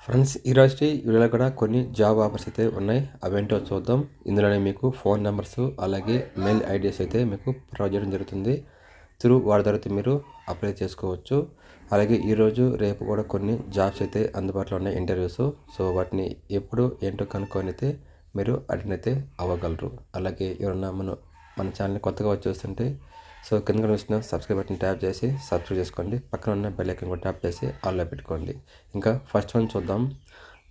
Friends ఈరోజు వీడియోలో కూడా కొన్ని జాబ్ ఆఫర్స్ అయితే ఉన్నాయి. అవేంటో చూద్దాం. ఇందులోనే మీకు ఫోన్ నెంబర్స్ అలాగే మెయిల్ ఐడీస్ అయితే మీకు ప్రొవైడ్ చేయడం జరుగుతుంది. వాటి ద్వారా మీరు అప్లై చేసుకోవచ్చు. అలాగే ఈరోజు రేపు కూడా కొన్ని జాబ్స్ అయితే అందుబాటులో ఉన్నాయి, ఇంటర్వ్యూస్. సో వాటిని ఎప్పుడు ఏంటో కనుక్కొని అయితే మీరు అటెండ్ అయితే అవ్వగలరు. అలాగే ఎవరన్నా మన ఛానల్ని కొత్తగా వచ్చి చూస్తుంటే కింద కనిపిస్తున్న సబ్స్క్రైబ్ బటన్ ట్యాప్ చేసి సబ్స్క్రైబ్ చేసుకోండి. పక్కన ఉన్న బెల్ ఐకాన్ కూడా ట్యాప్ చేసి ఆల్లో పెట్టుకోండి. ఇంకా ఫస్ట్ వన్ చూద్దాం.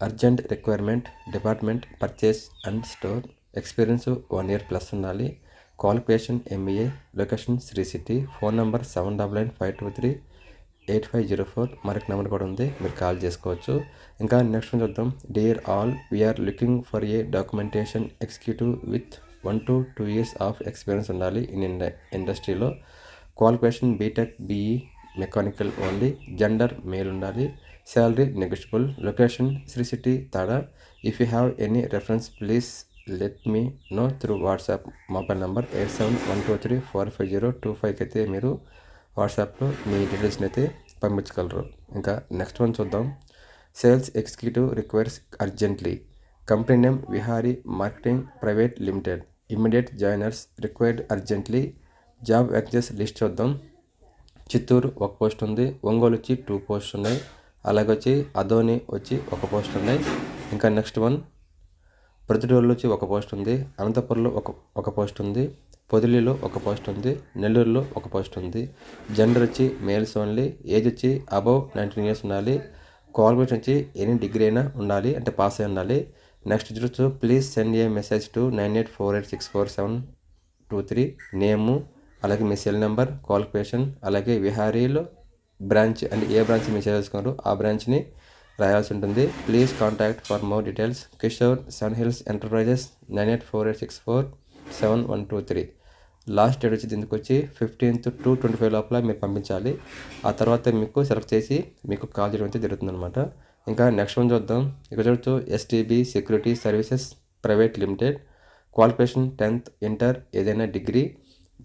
Urgent requirement, department purchase and store, experience 1 year plus ఉండాలి. Qualification MBA, location Sri City, phone number 7995238504. మరొక నెంబర్ కూడా ఉంది, మీరు కాల్ చేసుకోవచ్చు. ఇంకా నెక్స్ట్ చూద్దాం. Dear all, we are looking for a documentation executive with 1 to 2 years of experience ఉండాలి ఇండస్ట్రీలో. Qualification B Tech, BE mechanical only. Gender male ఉండాలి. Salary negotiable. Location Sri city, Tada. If you have any reference please let me know through WhatsApp. Mobile number 8712345025 అయితే మీరు వాట్సాప్లో మీ డీటెయిల్స్ని అయితే పంపించగలరు. ఇంకా నెక్స్ట్ వన్ చూద్దాం. Sales executive requires urgently. Company name Vihari marketing private limited. Immediate joiners required urgently. Job access list చూద్దాం. చిత్తూరు 1 పోస్ట్ ఉంది. ఒంగోలు వచ్చి 2 పోస్ట్ ఉన్నాయి. అలాగే వచ్చి అదోని వచ్చి 1 పోస్ట్ ఉన్నాయి. ఇంకా నెక్స్ట్ వన్. ప్రతిడూరులో వచ్చి 1 పోస్ట్ ఉంది. అనంతపురంలో ఒక పోస్ట్ ఉంది. పొదిలిలో 1 పోస్ట్ ఉంది. నెల్లూరులో 1 పోస్ట్ ఉంది. జెండర్ వచ్చి మేల్స్ ఓన్లీ. ఏజ్ వచ్చి అబవ్ 19 years ఉండాలి. క్వాలిఫికేషన్ వచ్చి ఎనీ డిగ్రీ అయినా ఉండాలి, అంటే పాస్ అయి ఉండాలి. నెక్స్ట్ చూడొచ్చు. Please send A message to 9848644723. నేము అలాగే మీ సెల్ నెంబర్, క్వాలిఫికేషన్, అలాగే విహారీలో బ్రాంచ్ అంటే ఏ బ్రాంచ్ మీరు చేసుకున్నారు ఆ బ్రాంచ్ని రాయాల్సి ఉంటుంది. Please contact for more details Kishore Sun Hills Enterprises 9848647123. Last date వచ్చి దీనికి వచ్చి 15th to 25 లోపల మీరు పంపించాలి. ఆ తర్వాత మీకు సెలెక్ట్ చేసి మీకు కాల్ చేయడం అయితే జరుగుతుందన్నమాట. ఇంకా నెక్స్ట్ వన్ చూద్దాం. ఇక్కడ చూడొచ్చు. STB security services private limited. Qualification 10th inter ఏదైనా డిగ్రీ.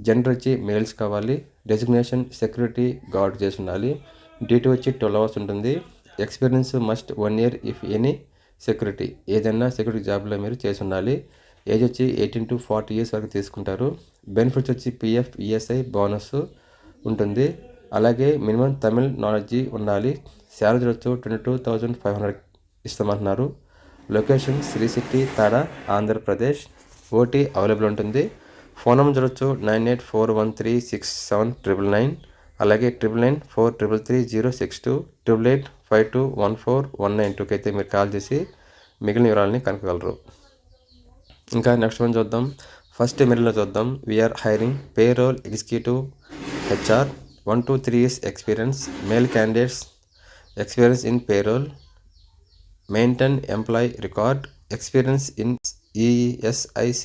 జెండర్ వచ్చి మేల్స్ కావాలి. డెసిగ్నేషన్ సెక్యూరిటీ గార్డ్ చేసి ఉండాలి. డ్యూటీ వచ్చి 12 hours ఉంటుంది. Experience must 1 year if any security, ఏదైనా సెక్యూరిటీ జాబ్లో మీరు చేసి ఉండాలి. ఏజ్ వచ్చి 18 to 40 years వరకు తీసుకుంటారు. బెనిఫిట్స్ వచ్చి PF, ESI బోనస్ ఉంటుంది. అలాగే మినిమం తమిళ్ నాలెడ్జ్ ఉండాలి. శాలరీ వచ్చి 22,500 ఇస్తామంటున్నారు. Location Sri city, Tada, Andhra Pradesh. OT available ఉంటుంది. ఫోన్ నెంబర్ చూడొచ్చు. 9841367999. అలాగే 9994333062 88521419 అయితే మీరు కాల్ చేసి మిగిలిన వివరాలని కనుక్కగలరు. ఇంకా నెక్స్ట్ వన్ చూద్దాం. ఫస్ట్ మెయిల్లో చూద్దాం. We're hiring payroll executive HR 1 to 3 years experience. Male candidates. Experience in payroll, maintain employee record, experience in ESIC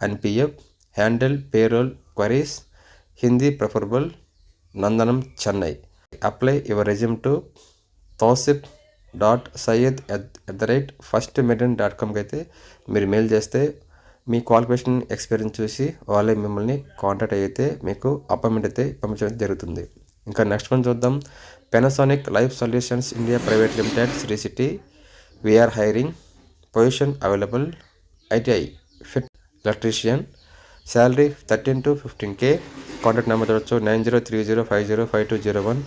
and PF, handle payroll queries, Hindi preferable, Nandanam, Chennai. Apply your resume to tausif.syed@firstmedian.com అయితే మీరు mail చేస్తే మీ qualification experience చూసి వాళ్ళే మిమ్మల్ని contact అయితే మీకు appointment అయితే పంపించడం జరుగుతుంది. ఇంకా నెక్స్ట్ వన్ చూద్దాం. Panasonic life solutions India private limited Sri City. We are hiring. Position available. ITI fit electrician. Salary 13 to 15K. Contact number చూడొచ్చు. 9030505201.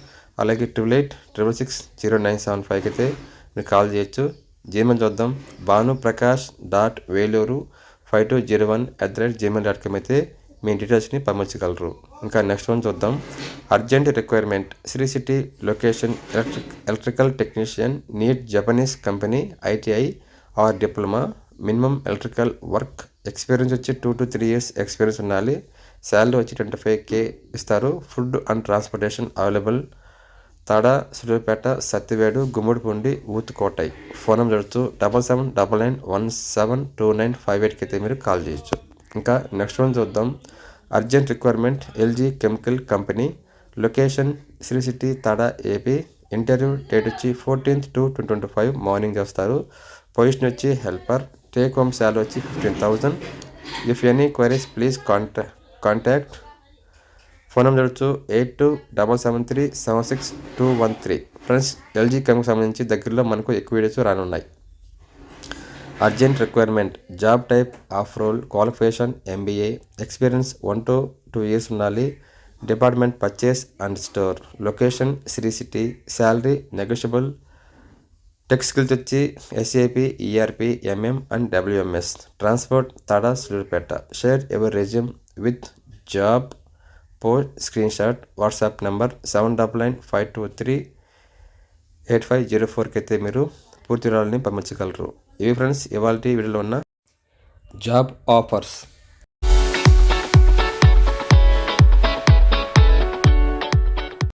అలాగే 8886600975 అయితే మీరు కాల్ చేయొచ్చు. జీమెయిల్ చూద్దాం. bhanuprakash.veluru5201@gmail.com అయితే మీ డీటెయిల్స్ని పంపించగలరు. ఇంకా నెక్స్ట్ వన్ చూద్దాం. Urgent requirement Sri City. Location electrical technician. Need Japanese company, ITI or diploma. Minimum electrical work experience వచ్చి 2 to 3 years ఎక్స్పీరియన్స్ ఉండాలి. శాలరీ వచ్చి 25K ఇస్తారు. Food and transportation available. Tada, Suryapeta, Satyavedu, Gummidipoondi, Uthukottai. Phone number చూడొచ్చు. 7799172958 అయితే మీరు కాల్ చేయొచ్చు. ఇంకా నెక్స్ట్ వన్ చూద్దాం. Urgent requirement LG chemical company. Location Sri city, Tada, AP. Interview date వచ్చి 14th to 2025 మార్నింగ్ చేస్తారు. పొజిషన్ వచ్చి హెల్పర్. టేక్ హోమ్ శాలరీ వచ్చి 15,000. If any queries please contact phone number చూడొచ్చు 8277376213. ఫ్రెండ్స్, ఎల్జీ కంపెనీకి సంబంధించి దగ్గరలో మనకు ఎక్కువ వీడియోస్ రానున్నాయి. Urgent requirement, job type, off roll, qualification MBA, experience 1 to 2 years ఉండాలి. Department purchase and store, location Sri City, salary negotiable. Tech skills వచ్చి SAP, ERP, MM and WMS. Transport Tada Sullurpeta. Share your resume with job post screenshot. WhatsApp number 7995238504కి అయితే మీరు పూర్తి వివరాలని పంపించగలరు. ఇవి friends ఇవాళ వీడియోలో ఉన్న జాబ్ ఆఫర్స్.